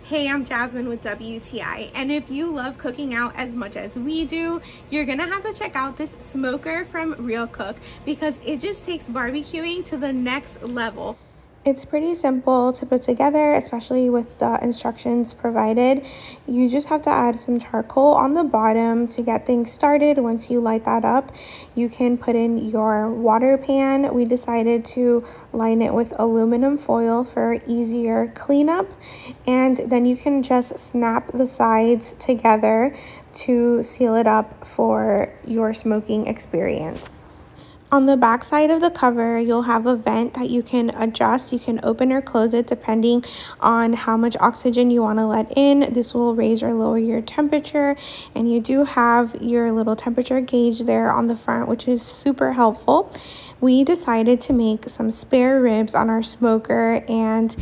Hey, I'm Jasmine with WTI, and if you love cooking out as much as we do, you're gonna have to check out this smoker from Realcook because it just takes barbecuing to the next level. It's pretty simple to put together, especially with the instructions provided. You just have to add some charcoal on the bottom to get things started. Once you light that up, you can put in your water pan. We decided to line it with aluminum foil for easier cleanup, and then you can just snap the sides together to seal it up for your smoking experience. On the back side of the cover, you'll have a vent that you can adjust. You can open or close it depending on how much oxygen you want to let in. This will raise or lower your temperature, and you do have your little temperature gauge there on the front, which is super helpful. We decided to make some spare ribs on our smoker, and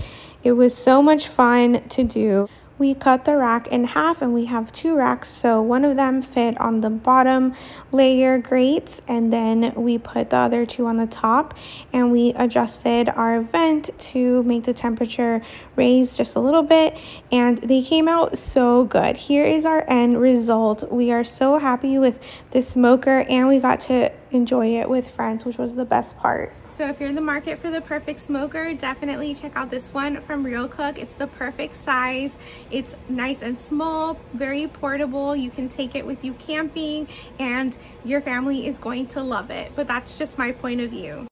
it was so much fun to do. We cut the rack in half, and we have two racks, so one of them fit on the bottom layer grates, and then we put the other two on the top, and we adjusted our vent to make the temperature raise just a little bit, and they came out so good. Here is our end result. We are so happy with this smoker, and we got to enjoy it with friends, which was the best part. So if you're in the market for the perfect smoker, definitely check out this one from Realcook. It's the perfect size. It's nice and small, very portable. You can take it with you camping, and your family is going to love it. But that's just my point of view.